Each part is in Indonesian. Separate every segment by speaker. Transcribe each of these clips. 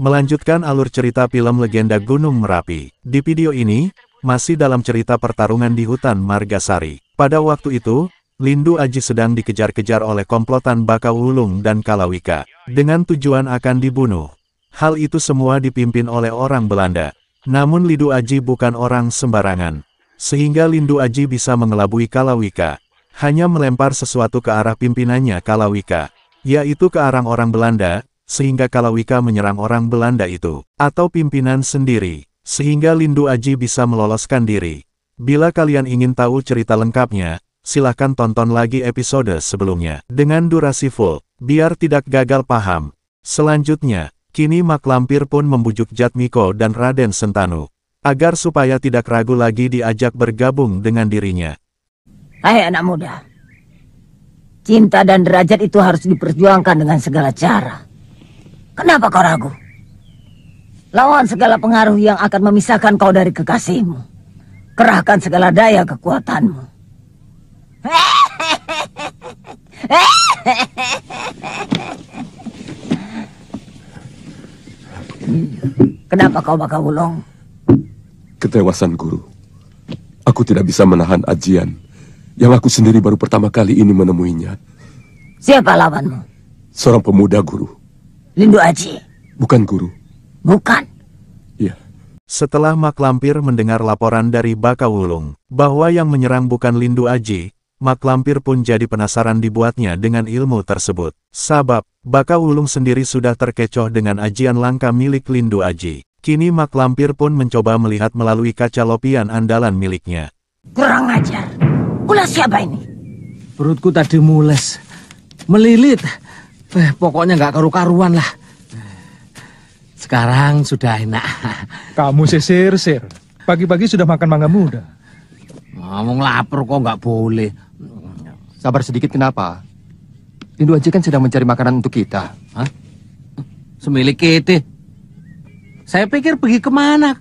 Speaker 1: Melanjutkan alur cerita film Legenda Gunung Merapi. Di video ini, masih dalam cerita pertarungan di hutan Margasari. Pada waktu itu, Lindu Aji sedang dikejar-kejar oleh komplotan Baka Wulung dan Kalawika, dengan tujuan akan dibunuh. Hal itu semua dipimpin oleh orang Belanda. Namun Lindu Aji bukan orang sembarangan. Sehingga Lindu Aji bisa mengelabui Kalawika. Hanya melempar sesuatu ke arah pimpinannya Kalawika, yaitu ke arah orang Belanda, sehingga Kalawika menyerang orang Belanda itu, atau pimpinan sendiri, sehingga Lindu Aji bisa meloloskan diri. Bila kalian ingin tahu cerita lengkapnya, silahkan tonton lagi episode sebelumnya, dengan durasi full, biar tidak gagal paham. Selanjutnya, kini Mak Lampir pun membujuk Jatmiko dan Raden Sentanu, agar supaya tidak ragu lagi diajak bergabung dengan dirinya.
Speaker 2: Hai anak muda, cinta dan derajat itu harus diperjuangkan dengan segala cara. Kenapa kau ragu? Lawan segala pengaruh yang akan memisahkan kau dari kekasihmu. Kerahkan segala daya kekuatanmu. Kenapa kau Baka Wulung?
Speaker 3: Ketewasan Guru. Aku tidak bisa menahan ajian yang aku sendiri baru pertama kali ini menemuinya.
Speaker 2: Siapa lawanmu?
Speaker 3: Seorang pemuda, Guru.
Speaker 2: Lindu Aji?
Speaker 3: Bukan, Guru.
Speaker 2: Bukan?
Speaker 3: Iya.
Speaker 1: Setelah Mak Lampir mendengar laporan dari Baka Wulung, bahwa yang menyerang bukan Lindu Aji, Mak Lampir pun jadi penasaran dibuatnya dengan ilmu tersebut. Sabab, Baka Wulung sendiri sudah terkecoh dengan ajian langka milik Lindu Aji. Kini Mak Lampir pun mencoba melihat melalui kaca lopian andalan miliknya.
Speaker 2: Kurang ajar. Ulah siapa ini?
Speaker 4: Perutku tadi mules, melilit. Pokoknya nggak karu-karuan lah. Sekarang sudah enak.
Speaker 5: Kamu sisir. Pagi-pagi sudah makan mangga muda.
Speaker 4: Ngomong lapar kok nggak boleh.
Speaker 6: Sabar sedikit kenapa? Lindu Aji kan sedang mencari makanan untuk kita.
Speaker 4: Hah? Semilik kita. Saya pikir pergi kemana?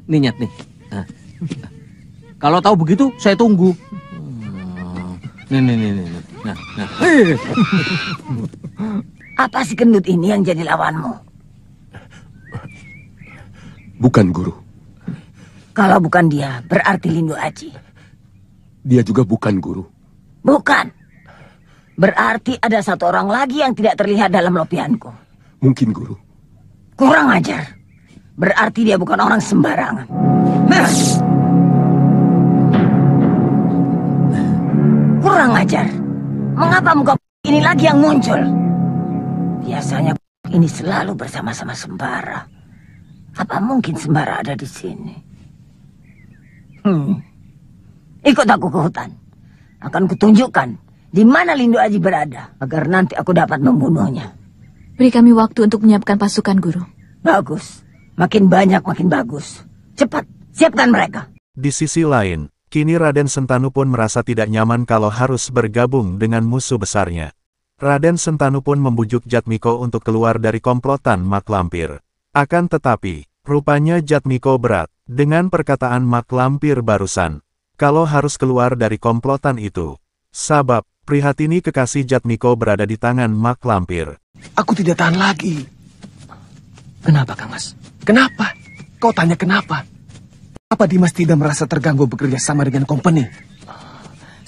Speaker 4: Nih nyat nih. Kalau tahu begitu, saya tunggu. Nih. Nah.
Speaker 2: Apa si gendut ini yang jadi lawanmu?
Speaker 3: Bukan, Guru.
Speaker 2: Kalau bukan dia, berarti Lindu Aji.
Speaker 3: Dia juga bukan, Guru.
Speaker 2: Bukan. Berarti ada satu orang lagi yang tidak terlihat dalam lopianku.
Speaker 3: Mungkin, Guru.
Speaker 2: Kurang ajar. Berarti dia bukan orang sembarangan. Kurang ajar. Mengapa muka ini lagi yang muncul? Biasanya ini selalu bersama-sama Sembara. Apa mungkin Sembara ada di sini? Ikut aku ke hutan. Akan kutunjukkan di mana Lindu Aji berada, agar nanti aku dapat membunuhnya.
Speaker 7: Beri kami waktu untuk menyiapkan pasukan, Guru.
Speaker 2: Bagus. Makin banyak makin bagus. Cepat, siapkan mereka.
Speaker 1: Di sisi lain, kini Raden Sentanu pun merasa tidak nyaman kalau harus bergabung dengan musuh besarnya. Raden Sentanu pun membujuk Jatmiko untuk keluar dari komplotan Mak Lampir. Akan tetapi, rupanya Jatmiko berat dengan perkataan Mak Lampir barusan, kalau harus keluar dari komplotan itu. Sabab, prihatini kekasih Jatmiko berada di tangan Mak Lampir.
Speaker 8: Aku tidak tahan lagi.
Speaker 6: Kenapa, Kang Mas?
Speaker 8: Kenapa? Kau tanya kenapa? Apa Dimas tidak merasa terganggu bekerja sama dengan company?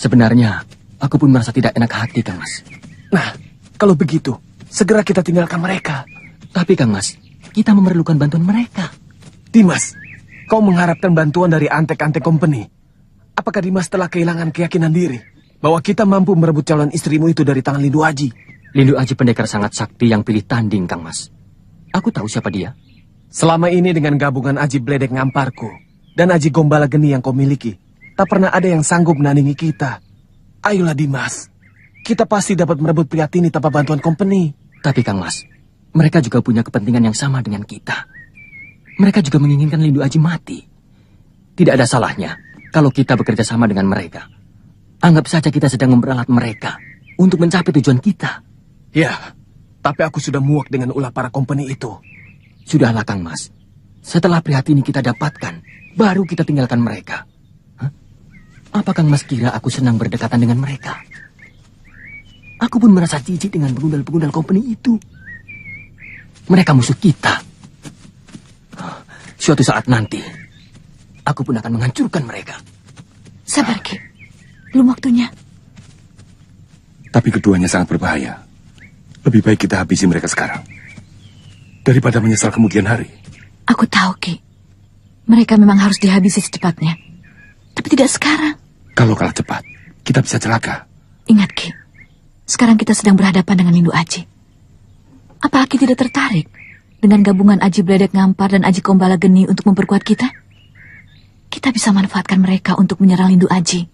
Speaker 6: Sebenarnya, aku pun merasa tidak enak hati, Kang Mas.
Speaker 8: Nah, kalau begitu, segera kita tinggalkan mereka.
Speaker 6: Tapi, Kang Mas, kita memerlukan bantuan mereka.
Speaker 8: Dimas, kau mengharapkan bantuan dari antek-antek company. Apakah Dimas telah kehilangan keyakinan diri bahwa kita mampu merebut calon istrimu itu dari tangan Lindu Aji?
Speaker 6: Lindu Aji pendekar sangat sakti yang pilih tanding, Kang Mas. Aku tahu siapa dia.
Speaker 8: Selama ini dengan gabungan Aji Bledek Ngamparku dan Aji Gombala Geni yang kau miliki, tak pernah ada yang sanggup menandingi kita. Ayolah Dimas, kita pasti dapat merebut Prihatini tanpa bantuan company.
Speaker 6: Tapi Kang Mas, mereka juga punya kepentingan yang sama dengan kita. Mereka juga menginginkan Lindu Aji mati. Tidak ada salahnya kalau kita bekerja sama dengan mereka. Anggap saja kita sedang memperalat mereka untuk mencapai tujuan kita.
Speaker 8: Ya, tapi aku sudah muak dengan ulah para company itu.
Speaker 6: Sudahlah Kang Mas. Setelah Prihatini kita dapatkan, baru kita tinggalkan mereka. Hah? Apa Kang Mas kira aku senang berdekatan dengan mereka? Aku pun merasa jijik dengan pengundal-pengundal company itu. Mereka musuh kita. Suatu saat nanti, aku pun akan menghancurkan mereka.
Speaker 7: Sabar, Ki. Belum waktunya.
Speaker 3: Tapi keduanya sangat berbahaya. Lebih baik kita habisi mereka sekarang. Daripada menyesal kemudian hari.
Speaker 7: Aku tahu, Ki. Mereka memang harus dihabisi secepatnya. Tapi tidak sekarang.
Speaker 3: Kalau kalah cepat, kita bisa celaka.
Speaker 7: Ingat, Ki. Sekarang kita sedang berhadapan dengan Lindu Aji. Apa Ki tidak tertarik dengan gabungan Aji Bledek Ngampar dan Aji Kombala Geni untuk memperkuat kita? Kita bisa manfaatkan mereka untuk menyerang Lindu Aji.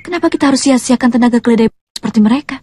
Speaker 7: Kenapa kita harus sia-siakan tenaga keledai seperti mereka?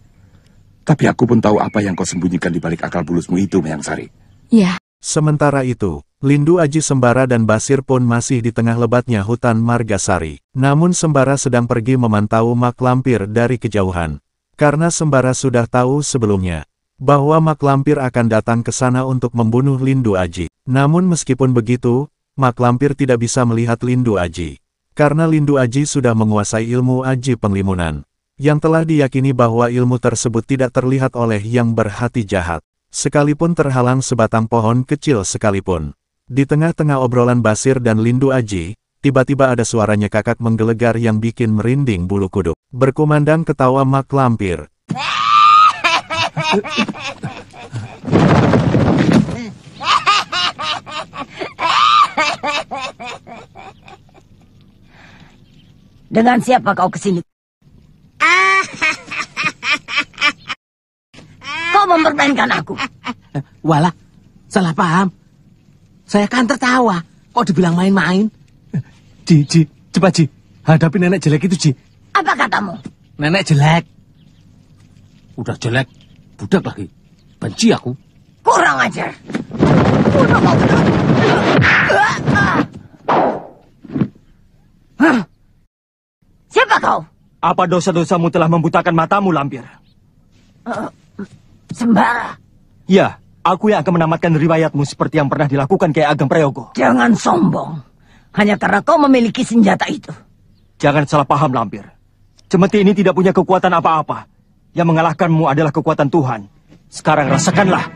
Speaker 3: Tapi aku pun tahu apa yang kau sembunyikan di balik akal bulusmu itu, Mayang Sari.
Speaker 7: Ya.
Speaker 1: Sementara itu, Lindu Aji Sembara dan Basir pun masih di tengah lebatnya hutan Margasari. Namun Sembara sedang pergi memantau mak lampir dari kejauhan. Karena Sembara sudah tahu sebelumnya bahwa mak lampir akan datang ke sana untuk membunuh Lindu Aji. Namun meskipun begitu, mak lampir tidak bisa melihat Lindu Aji. Karena Lindu Aji sudah menguasai ilmu Aji Penglimunan, yang telah diyakini bahwa ilmu tersebut tidak terlihat oleh yang berhati jahat. Sekalipun terhalang sebatang pohon kecil sekalipun. Di tengah-tengah obrolan Basir dan Lindu Aji, tiba-tiba ada suara nyekakak menggelegar yang bikin merinding bulu kuduk. Berkumandang ketawa mak lampir.
Speaker 2: Dengan siapa kau kesini? Kau mempermainkan aku.
Speaker 8: Walah, salah paham. Saya kan tertawa. Kok dibilang main-main? Ji, cepat Ji. Hadapi nenek jelek itu, Ji.
Speaker 2: Apa katamu?
Speaker 8: Nenek jelek. Udah jelek, budak lagi. Benci aku.
Speaker 2: Kurang ajar. Siapa kau?
Speaker 6: Apa dosa-dosamu telah membutakan matamu, Lampir?
Speaker 2: Sembara.
Speaker 6: Ya, aku yang akan menamatkan riwayatmu seperti yang pernah dilakukan Kiai Ageng Prayogo.
Speaker 2: Jangan sombong. Hanya karena kau memiliki senjata itu.
Speaker 6: Jangan salah paham, Lampir. Cemeti ini tidak punya kekuatan apa-apa. Yang mengalahkanmu adalah kekuatan Tuhan. Sekarang rasakanlah.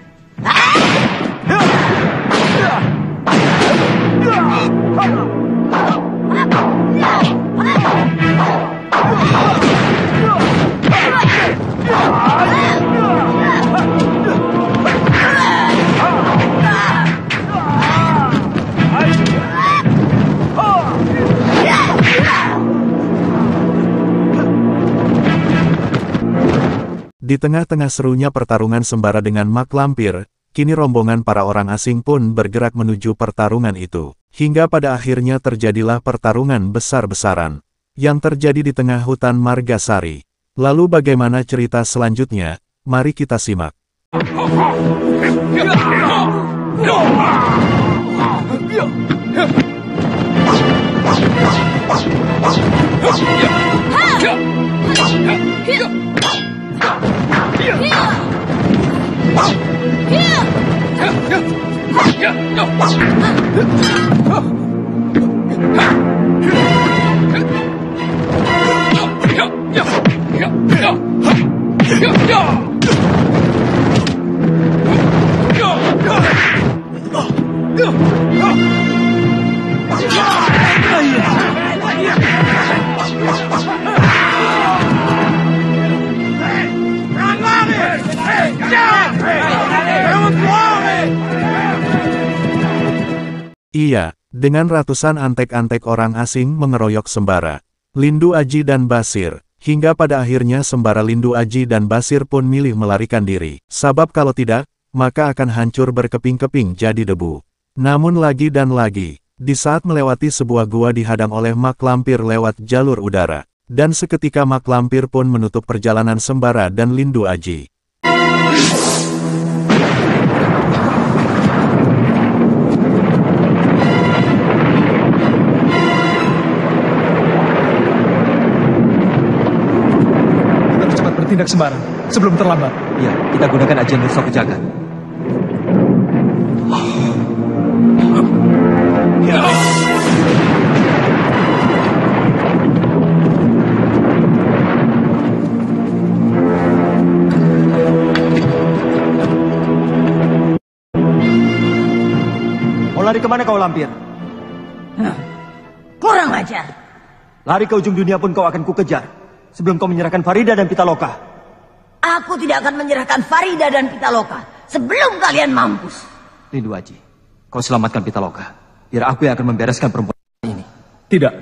Speaker 1: Di tengah-tengah serunya pertarungan Sembara dengan mak lampir, kini rombongan para orang asing pun bergerak menuju pertarungan itu. Hingga pada akhirnya terjadilah pertarungan besar-besaran yang terjadi di tengah hutan Margasari. Lalu bagaimana cerita selanjutnya? Mari kita simak. Iya, dengan ratusan antek-antek orang asing mengeroyok Sembara, Lindu Aji dan Basir, hingga pada akhirnya Sembara, Lindu Aji dan Basir pun milih melarikan diri. Sebab kalau tidak, maka akan hancur berkeping-keping jadi debu. Namun lagi dan lagi, di saat melewati sebuah gua dihadang oleh mak lampir lewat jalur udara. Dan seketika mak lampir pun menutup perjalanan Sembara dan Lindu Aji.
Speaker 5: Bertindak sembarang sebelum terlambat.
Speaker 6: Ya, kita gunakan ajian Dursa Kejagat. lari kemana kau lampir?
Speaker 2: Kurang ajar.
Speaker 6: Lari ke ujung dunia pun kau akan kukejar. Sebelum kau menyerahkan Farida dan Pitaloka.
Speaker 2: Aku tidak akan menyerahkan Farida dan Pitaloka sebelum kalian mampus.
Speaker 6: Lindu Aji, kau selamatkan Pitaloka. Biar aku yang akan membereskan perempuan ini.
Speaker 5: Tidak.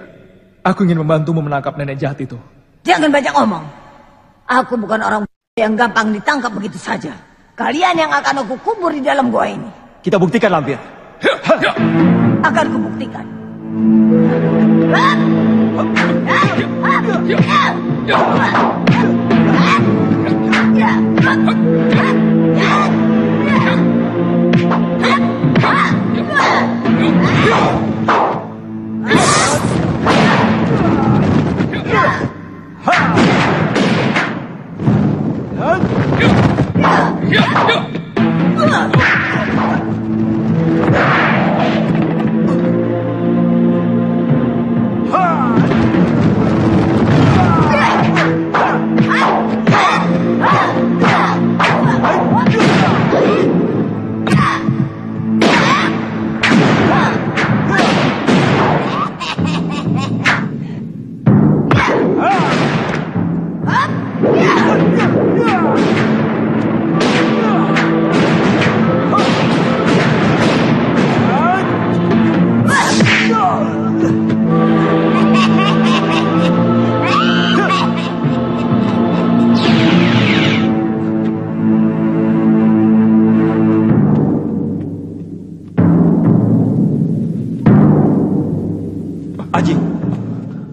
Speaker 5: Aku ingin membantumu menangkap nenek jahat itu.
Speaker 2: Jangan banyak ngomong. Aku bukan orang yang gampang ditangkap begitu saja. Kalian yang akan aku kubur di dalam gua ini.
Speaker 6: Kita buktikan lampir.
Speaker 2: Akan kubuktikan.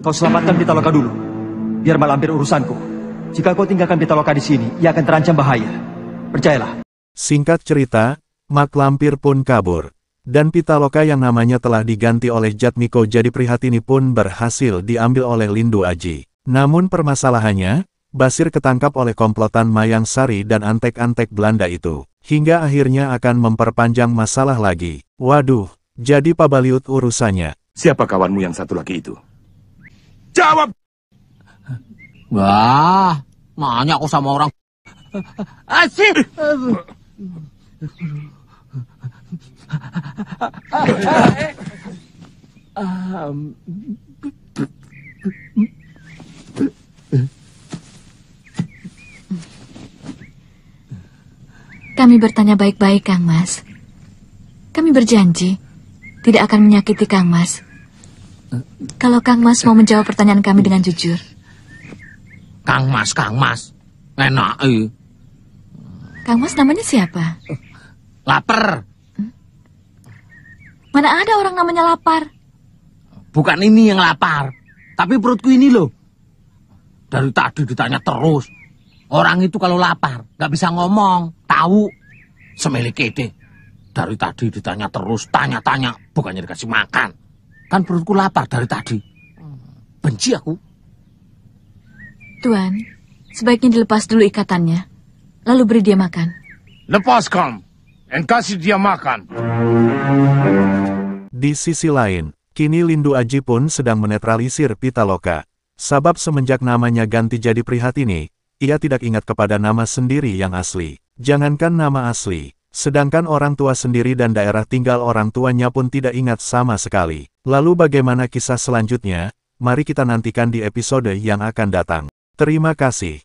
Speaker 6: Kau selamatkan Pitaloka dulu. Biar malampir urusanku. Jika kau tinggalkan Pitaloka di sini, ia akan terancam bahaya. Percayalah.
Speaker 1: Singkat cerita, Mak Lampir pun kabur. Dan Pitaloka yang namanya telah diganti oleh Jatmiko jadi Prihatini pun berhasil diambil oleh Lindu Aji. Namun permasalahannya, Basir ketangkap oleh komplotan Mayang Sari dan antek-antek Belanda itu. Hingga akhirnya akan memperpanjang masalah lagi. Waduh, jadi pabaliut urusannya.
Speaker 3: Siapa kawanmu yang satu lagi itu?
Speaker 4: Jawab! Wah, nanya aku sama orang. Asik!
Speaker 7: Kami bertanya baik-baik, Kang Mas. Kami berjanji tidak akan menyakiti Kang Mas. Kalau Kang Mas mau menjawab pertanyaan kami dengan jujur.
Speaker 4: Kang Mas. Enak,
Speaker 7: Kang Mas namanya siapa?
Speaker 4: Lapar.
Speaker 7: Mana ada orang namanya lapar?
Speaker 4: Bukan ini yang lapar, tapi perutku ini loh. Dari tadi ditanya terus. Orang itu kalau lapar, gak bisa ngomong, tahu. Semeli kede. Dari tadi ditanya terus, tanya-tanya, bukannya dikasih makan. Kan perutku lapar dari tadi. Benci aku.
Speaker 7: Tuan, sebaiknya dilepas dulu ikatannya. Lalu beri dia makan.
Speaker 9: Lepaskan. Dan kasih dia makan.
Speaker 1: Di sisi lain, kini Lindu Aji pun sedang menetralisir Pitaloka. Sebab semenjak namanya ganti jadi Prihatini, ia tidak ingat kepada nama sendiri yang asli. Jangankan nama asli, sedangkan orang tua sendiri dan daerah tinggal orang tuanya pun tidak ingat sama sekali. Lalu bagaimana kisah selanjutnya? Mari kita nantikan di episode yang akan datang. Terima kasih.